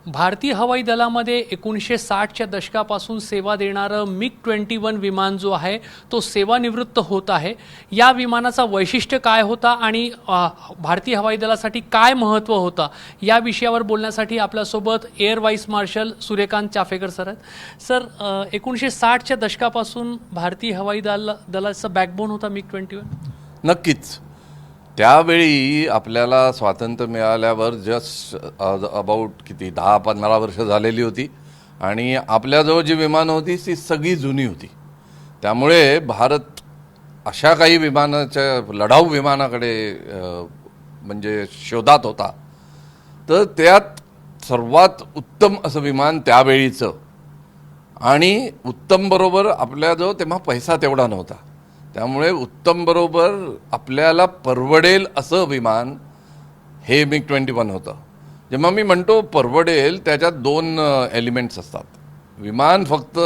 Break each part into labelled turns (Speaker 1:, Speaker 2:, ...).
Speaker 1: भारतीय हवाई दलामध्ये 1960च्या दशकापासून सेवा देणारं MiG-21 विमान जो आहे तो सेवानिवृत्त होत आहे। या विमानाचा वैशिष्ट्य काय होता आणि भारतीय हवाई दलासाठी काय महत्त्व होता या विषयावर बोलण्यासाठी आपल्यासोबत air vice marshal Suryakant Chaphekar sir आहेत। सर, 1960च्या दशकापासून भारतीय हवाई दलाचा बॅकबोन होता MiG-21।
Speaker 2: नक्कीच त्यावेळी आपल्याला स्वातंत्र्य मिळाल्यावर जस्ट अबाउट किती 10-15 वर्ष झालेली होती आणि आपल्याजवळ जी विमानं होती ती सगळी जुनी होती। त्यामुळे भारत अशा काही विमानाच्या लढाऊ विमानाकडे म्हणजे शोधात होता। तर त्यात सर्वात उत्तम असं विमान त्यावेळीचं आणि उत्तम बरोबर आपल्याजवळ तेव्हा पैसा तेवढा नव्हता, त्यामुळे उत्तम बरोबर आपल्याला परवडेल असं विमान हे MiG-21 होतं। जेव्हा मी म्हणतो परवडेल त्याच्यात दोन एलिमेंट्स असतात। विमान फक्त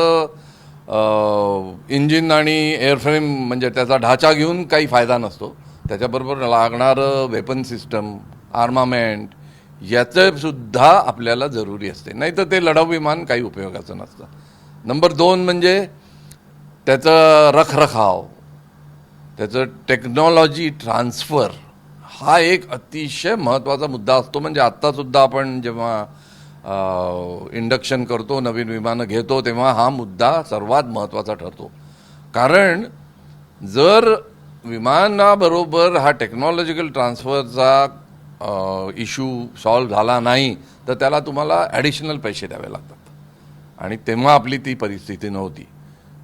Speaker 2: इंजिन आणि एअरफ्रेम म्हणजे त्याचा ढाचा घेऊन काही फायदा नसतो, त्याच्याबरोबर लागणारं वेपन सिस्टम आर्मामेंट याचं सुद्धा आपल्याला जरुरी असते, नाही तर ते लढाऊ विमान काही उपयोगाचं नसतं। नंबर 2 म्हणजे त्याचं रखरखाव, त्याचं टेक्नॉलॉजी ट्रान्सफर हा एक अतिशय महत्त्वाचा मुद्दा असतो। म्हणजे आत्तासुद्धा आपण जेव्हा इंडक्शन करतो, नवीन विमानं घेतो, तेव्हा हा मुद्दा सर्वात महत्त्वाचा ठरतो। कारण जर विमानाबरोबर हा टेक्नॉलॉजिकल ट्रान्सफरचा इश्यू सॉल्व्ह झाला नाही तर त्याला तुम्हाला ॲडिशनल पैसे द्यावे लागतात आणि तेव्हा आपली ती परिस्थिती नव्हती।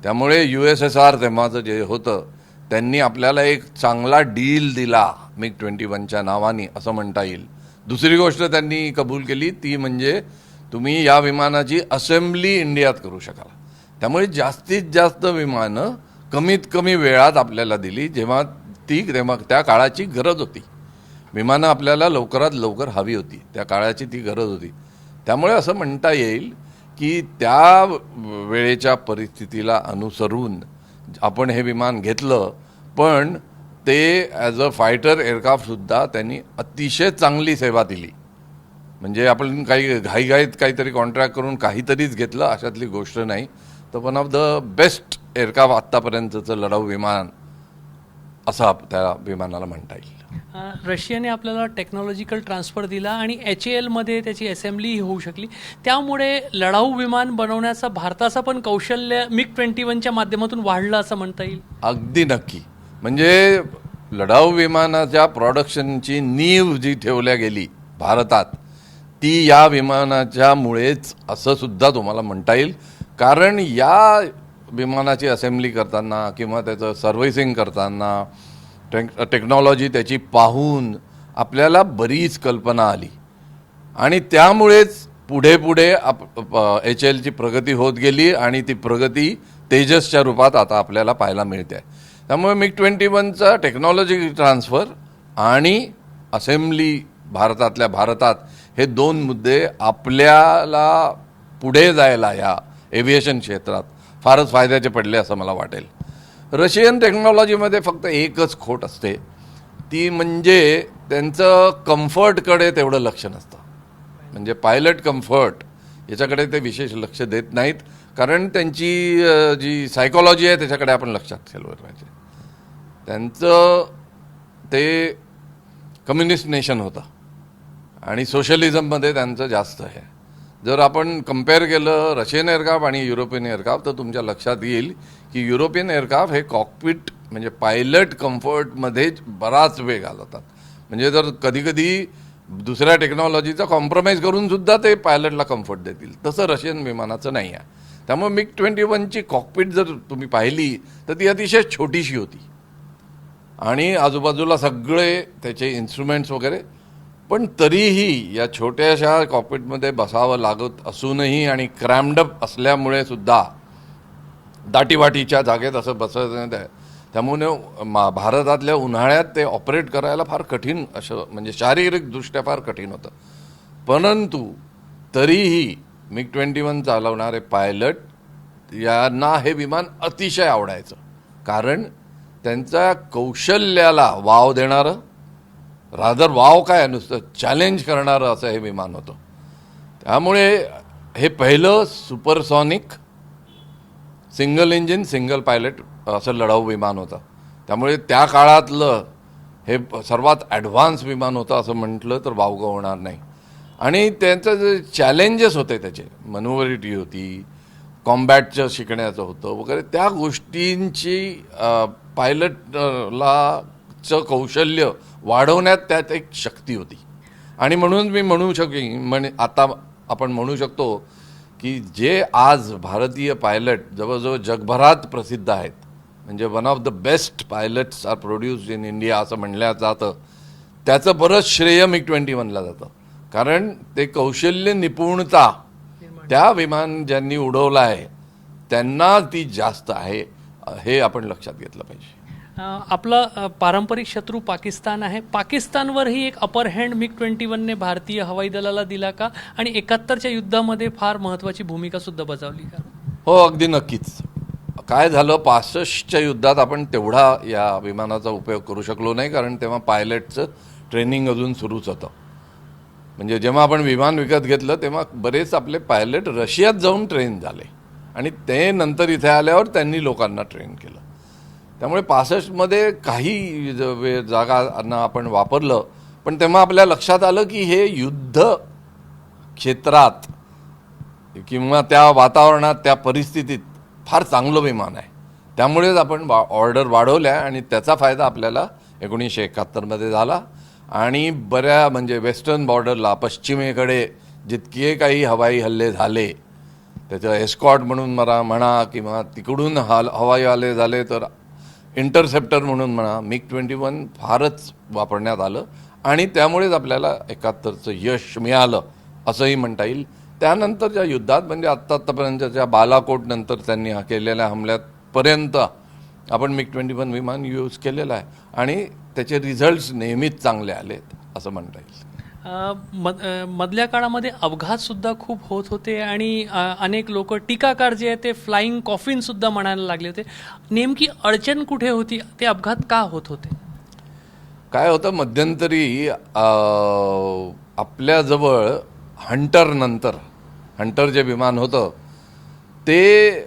Speaker 2: त्यामुळे USSR तेव्हाचं जे होतं त्यांनी आपल्याला एक चांगला डील दिला MiG-21च्या नावाने असं म्हणता येईल। दुसरी गोष्ट त्यांनी कबूल केली ती म्हणजे तुम्ही या विमानाची असेंब्ली इंडियात करू शकाल। त्यामुळे जास्तीत जास्त विमानं कमीत कमी वेळात आपल्याला दिली, जेव्हा त्या काळाची गरज होती। विमानं आपल्याला लवकरात लवकर हवी होती, त्या काळाची ती गरज होती। त्यामुळे असं म्हणता येईल की त्या वेळेच्या परिस्थितीला अनुसरून आपण हे विमान घेतलं, पण ते ॲज अ फायटर एअरक्राफ्टसुद्धा त्यांनी अतिशय चांगली सेवा दिली। म्हणजे आपण काही घाईघाईत काहीतरी कॉन्ट्रॅक्ट करून काहीतरीच घेतलं अशातली गोष्ट नाही, तर one of the best aircraft आत्तापर्यंतचं लढाऊ विमान असं त्या विमानाला म्हणता येईल।
Speaker 1: रशियाने आपल्याला टेक्नॉलॉजिकल ट्रान्सफर दिला आणि HALमध्ये त्याची असेंब्ली होऊ शकली, त्यामुळे लढाऊ विमान बनवण्याचा भारताचा पण कौशल्य MiG-21च्या माध्यमातून वाढलं असं म्हणता येईल।
Speaker 2: अगदी नक्की, म्हणजे लढाऊ विमानाच्या प्रोडक्शनची नीव जी ठेवल्या गेली भारतात ती या विमानाच्यामुळेच असं सुद्धा तुम्हाला म्हणता येईल। कारण या विमानाची असेंब्ली करताना किंवा त्याचं सर्व्हिसिंग करताना टेक्नॉलॉजी त्याची पाहून आपल्याला बरीच कल्पना आली आणि त्यामुळेच पुढे पुढे HALची प्रगती होत गेली आणि ती प्रगती तेजसच्या रूपात आता आपल्याला पाहायला मिळते। त्यामुळे MiG-21चा टेक्नॉलॉजी ट्रान्सफर आणि असेंब्ली भारतातल्या भारतात हे दोन मुद्दे आपल्याला पुढे जायला या एव्हिएशन क्षेत्रात फारच फायद्याचे पडले असं मला वाटेल। रशियन टेक्नॉलॉजीमध्ये फक्त एकच खोट असते, ती म्हणजे त्यांचं कम्फर्टकडे तेवढं लक्ष नसतं। म्हणजे पायलट कम्फर्ट याच्याकडे ते विशेष लक्ष देत नाहीत, कारण त्यांची जी सायकॉलॉजी आहे त्याच्याकडे आपण लक्षात ठेवलं पाहिजे। त्यांचं ते कम्युनिस्ट नेशन होतं आणि सोशलिझममध्ये त्यांचं जास्त आहे। जर आपण कम्पेअर केलं रशियन एअरक्राफ्ट आणि युरोपियन एअरक्राफ्ट तर तुमच्या लक्षात येईल की युरोपियन एअरक्राफ्ट हे कॉकपिट म्हणजे पायलट कम्फर्टमध्ये बराच वेळ घालवतात। म्हणजे जर कधीकधी दुसऱ्या टेक्नॉलॉजीचा कॉम्प्रोमाइज करून सुद्धा ते पायलटला कम्फर्ट देतील, तसं रशियन विमानाचं नाही आहे। त्यामुळे MiG-21ची कॉकपिट जर तुम्ही पाहिली तर ती अतिशय छोटीशी होती आणि आजूबाजूला सगळे त्याचे इन्स्ट्रुमेंट्स वगैरे, पण तरीही या छोट्याशा कॉकपिटमध्ये बसावं लागत असूनही आणि क्रॅम्डअप असल्यामुळे सुद्धा दाटीवाटीच्या जागेत असं बसत आहे। त्यामुळे भारतातल्या उन्हाळ्यात ते ऑपरेट करायला फार कठीण असं म्हणजे शारीरिकदृष्ट्या फार कठीण होतं। परंतु तरीही MiG-21 चालवणारे पायलट यांना हे विमान अतिशय आवडायचं, कारण त्यांच्या कौशल्याला वाव देणारं, रादर वाव काय नुसतं चॅलेंज करणारं असं हे विमान होतं। त्यामुळे हे पहिलं supersonic single engine single pilot असं लढाऊ विमान होतं. त्यामुळे त्या काळातलं हे सर्वात ॲडव्हान्स विमान होतं असं म्हटलं तर वावगं होणार नाही. आणि त्यांचं जे चॅलेंजेस होते त्याचे मनोवरिटी होती, कॉम्बॅटचं शिकण्याचं होतं वगैरे, त्या गोष्टींची पायलटलाचं कौशल्य वाढवण्यात त्यात एक शक्ती होती. आणि म्हणून मी म्हणू शकेन आता आपण म्हणू शकतो की जे आज भारतीय पायलट जवळजवळ जगभरात प्रसिद्ध आहेत, म्हणजे one of the best pilots are produced in India असं म्हणलं जातं, त्याचं बरंच श्रेय MiG-21ला जातं. कारण ते कौशल्य निपुणता त्या विमान ज्यांनी उडवलं आहे त्यांना ती जास्त आहे, हे आपण लक्षात घेतलं पाहिजे.
Speaker 1: आपला पारंपरिक शत्रू पाकिस्तान आहे. पाकिस्तानवरही एक अपर हँड MiG-21ने भारतीय हवाई दलाला दिला का, आणि 71च्या युद्धामध्ये फार महत्त्वाची भूमिका सुद्धा बजावली का?
Speaker 2: हो, अगदी नक्कीच. काय झालं, 65च्या युद्धात आपण तेवढा या विमानाचा उपयोग करू शकलो नाही, कारण तेव्हा पायलटचं ट्रेनिंग अजून सुरूच होतं. म्हणजे जेव्हा आपण विमान विकत घेतलं तेव्हा बरेच आपले पायलट रशियात जाऊन ट्रेन झाले आणि ते नंतर इथे आल्यावर त्यांनी लोकांना ट्रेन केलं. त्यामुळे 65मध्ये काही जागांना आपण वापरलं, पण तेव्हा आपल्या लक्षात आलं की हे युद्ध क्षेत्रात किंवा त्या वातावरणात त्या परिस्थितीत फार चांगलं विमान आहे. त्यामुळेच आपण ऑर्डर वाढवल्या आणि त्याचा फायदा आपल्याला 1971मध्ये झाला. आणि म्हणजे वेस्टर्न बॉर्डरला पश्चिमेकडे जितके काही हवाई हल्ले झाले, त्याचं एस्कॉर्ट म्हणून म्हणा किंवा तिकडून हवाई हल्ले झाले तर इंटरसेप्टर म्हणून म्हणा, MiG-21 फारच वापरण्यात आलं आणि त्यामुळेच आपल्याला 71चं यश मिळालं असंही म्हणता येईल. त्यानंतरच्या युद्धात म्हणजे आत्तापर्यंतच्या बालाकोट नंतर त्यांनी केलेल्या हमल्यापर्यंत आपण MiG-21 विमान यूज केलेलं आहे आणि त्याचे रिझल्ट्स नेहमीच चांगले आलेत असं म्हणता येईल.
Speaker 1: मधल्या काळामध्ये अपघात सुद्धा खूप होत होते आणि अनेक लोक टीकाकार जे आहे ते फ्लाइंग कॉफिन सुद्धा म्हणायला लागले होते. नेमकी अडचण कुठे होती? ते अपघात का होत होते?
Speaker 2: काय होतं, मध्यंतरी आपल्याजवळ हंटर जे विमान होतं ते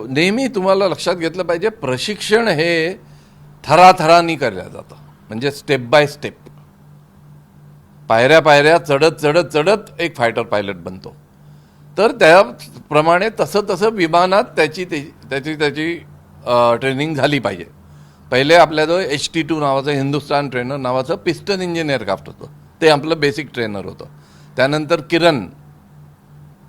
Speaker 2: नेहमी तुम्हाला लक्षात घेतलं पाहिजे, प्रशिक्षण हे थराथरांनी केलं जातं, म्हणजे स्टेप बाय स्टेप, पायऱ्या चढत एक फायटर पायलट बनतो. तर त्याप्रमाणे तसं विमानात त्याची ट्रेनिंग झाली पाहिजे. पहिले आपल्याजवळ HT-2 नावाचं हिंदुस्तान ट्रेनर नावाचं पिस्टन इंजिन एअरक्राफ्ट होतं, ते आपलं बेसिक ट्रेनर होतं. त्यानंतर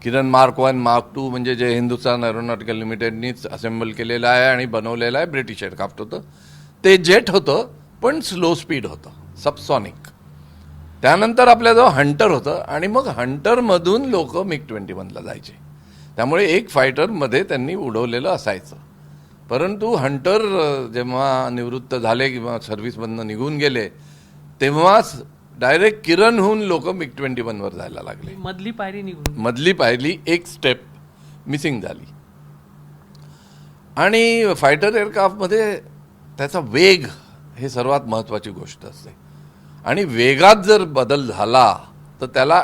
Speaker 2: किरण मार्क 1 मार्क 2 म्हणजे जे हिंदुस्तान एरोनॉटिकल लिमिटेडनीच असेंबल केलेलं आहे आणि बनवलेलं आहे ब्रिटिश एअरक्राफ्ट होतं. ते जेट होतं पण स्लो स्पीड होतं, सबसॉनिक. त्यानंतर आपल्याजवळ हंटर होतं आणि मग हंटरमधून लोक MiG-21ला जायचे. त्यामुळे एक फायटरमध्ये त्यांनी उडवलेलं असायचं. परंतु हंटर जेव्हा निवृत्त झाले किंवा सर्व्हिसमधनं निघून गेले तेव्हाच डायरेक्ट किरणहून लोक MiG-21वर जायला लागले. मधली पायरी एक स्टेप मिसिंग झाली. आणि फायटर एअरक्राफ्टमध्ये त्याचा वेग हे सर्वात महत्त्वाची गोष्ट असते आणि वेगात जर बदल झाला तर त्याला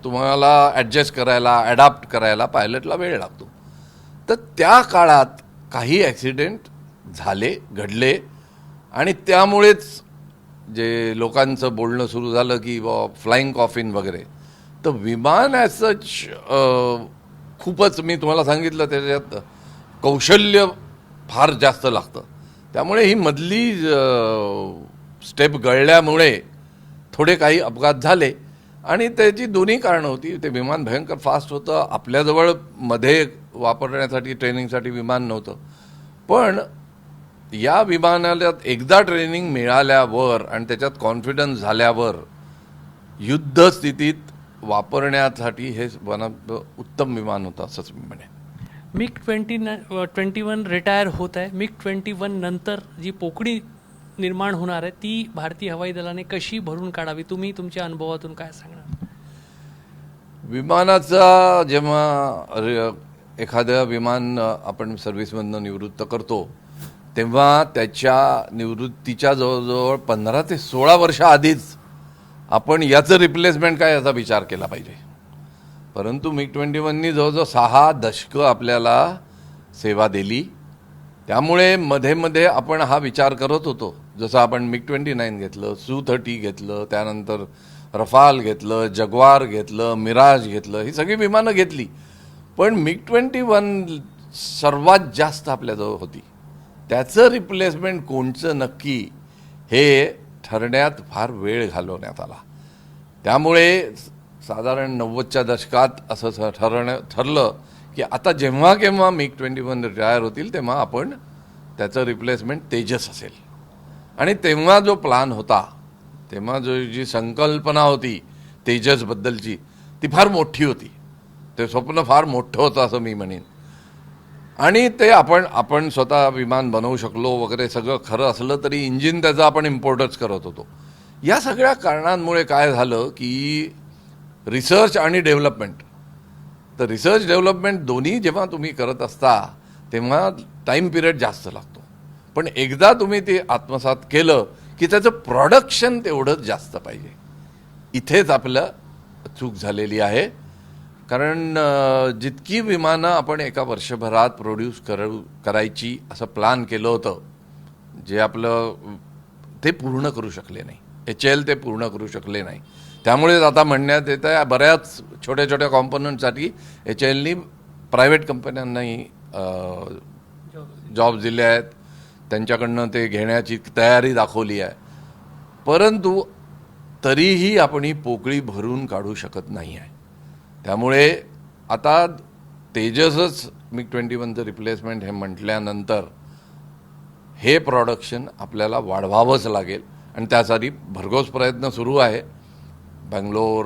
Speaker 2: तुम्हाला ॲडजस्ट करायला, ॲडॅप्ट करायला पायलटला वेळ लागतो. तर त्या काळात काही ॲक्सिडेंट घडले आणि त्यामुळेच जे लोकांचं बोलणं सुरू झालं की फ्लाइंग कॉफिन वगैरे. तर विमान ॲज सच खूपच, मी तुम्हाला सांगितलं, त्याच्यात कौशल्य फार जास्त लागतं. त्यामुळे ही मधली स्टेप गळल्यामुळे थोडे काही अपघात झाले आणि त्याची दोन्ही कारणं होती. ते विमान भयंकर फास्ट होतं, आपल्याजवळ मध्ये वापरण्यासाठी ट्रेनिंगसाठी विमान नव्हतं. पण या विमानाला एकदा ट्रेनिंग मिळाल्यावर आणि त्याच्यात कॉन्फिडन्स झाल्यावर युद्ध स्थितीत वापरण्यासाठी हे उत्तम विमान होतं असंच मी म्हणेन.
Speaker 1: MiG-21 रिटायर होत आहे. MiG-21 नंतर जी पोकळी निर्माण होणार आहे ती भारतीय हवाई दलाने कशी भरून काढावी, तुम्ही तुमच्या अनुभवातून काय सांगणार?
Speaker 2: विमानाचा जेव्हा एखादं विमान आपण सर्व्हिसमधनं निवृत्त करतो तेव्हा त्याच्या निवृत्तीच्या जवळजवळ 15 ते 16 वर्ष आधीच आपण याचं रिप्लेसमेंट काय याचा विचार केला पाहिजे. परंतु MiG-21नी जवळजवळ 6 दशकं आपल्याला सेवा दिली. त्यामुळे मध्ये मध्ये आपण हा विचार करत होतो, जसं आपण MiG-29 घेतलं, Su-30 घेतलं, त्यानंतर रफाल घेतलं, जग्वार घेतलं, मिराज घेतलं, ही सगळी विमानं घेतली. पण MiG-21 सर्वात जास्त आपल्याजवळ होती. त्याचं रिप्लेसमेंट कोणचं नक्की हे ठरण्यात फार वेळ घालवण्यात आला. त्यामुळे साधारण 90च्या दशकात असं ठरलं की आता जेव्हा केव्हा MiG-21 रिटायर होतील तेव्हा आपण त्याचं रिप्लेसमेंट तेजस असेल. आणि तेव्हा जो प्लान होता, तेव्हा जी संकल्पना होती तेजसबद्दलची, ती फार मोठी होती. ते स्वप्न फार मोठं होतं असं मी म्हणेन. आणि ते आपण स्वतः विमान बनवू शकलो वगैरे सगळं खरं असलं तरी इंजिन त्याचं आपण इम्पोर्टच करत होतो. या सगळ्या कारणांमुळे काय झालं की रिसर्च आणि डेव्हलपमेंट, तर रिसर्च डेव्हलपमेंट दोन्ही जेव्हा तुम्ही करत असता तेव्हा टाईम पिरियड जास्त लागतो. पण एकदा तुम्ही ते आत्मसात केलं की त्याचं प्रोडक्शन तेवढंच जास्त पाहिजे. इथेच आपलं चूक झालेली आहे. कारण जितकी विमानं आपण एका वर्षभरात प्रोड्यूस करायची असं प्लान केलं होतं, जे आपलं ते पूर्ण करू शकले नाही. HAL ते पूर्ण करू शकले नाही. त्यामुळेच आता म्हणण्यात येतं आहे बऱ्याच छोट्या छोट्या कॉम्पोनंटसाठी HALनी प्रायव्हेट कंपन्यांनाही जॉब्स दिले आहेत, त्यांच्याकडनं ते घेण्याची तयारी दाखवली आहे. परंतु तरीही आपण ही पोकळी भरून काढू शकत नाही आहे. त्यामुळे आता तेजसच MiG-21चं रिप्लेसमेंट हे म्हटल्यानंतर हे प्रोडक्शन आपल्याला वाढवावंच लागेल. आणि त्यासाठी भरघोस प्रयत्न सुरू आहे. बंगलोर,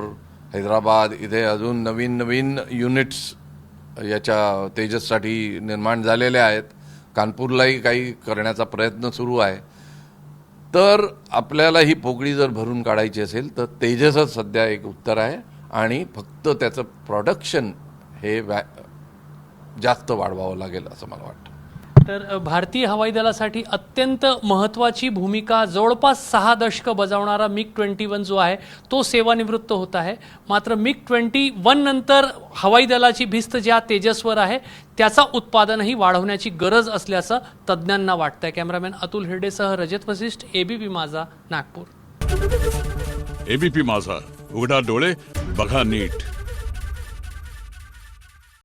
Speaker 2: हैदराबाद इथे अजून नवीन नवीन युनिट्स याच्या तेजससाठी निर्माण झालेले आहेत. कानपूरलाही काही करण्याचा प्रयत्न सुरू आहे. तर आपल्याला ही पोकळी जर भरून काढायची असेल तर तेजसच सध्या एक उत्तर आहे. आणि फक्त त्याचं प्रोडक्शन हे जास्त वाढवावं लागेल असं मला वाटतं.
Speaker 1: तर भारतीय हवाई दलासाठी अत्यंत महत्त्वाची भूमिका जवळपास 6 दशकं बजावणारा MiG-21 जो आहे तो सेवानिवृत्त होत आहे. मात्र MiG-21 नंतर हवाई दलाची भिस्त ज्या तेजसवर आहे त्याचा उत्पादनही वाढवण्याची गरज असल्याचं तज्ज्ञांना वाटतंय. कॅमेरामॅन अतुल हिरडेसह रजत वसिष्ठ, ABP माझा, नागपूर.
Speaker 3: ABP माझा, उघडा डोळे बघा नीट.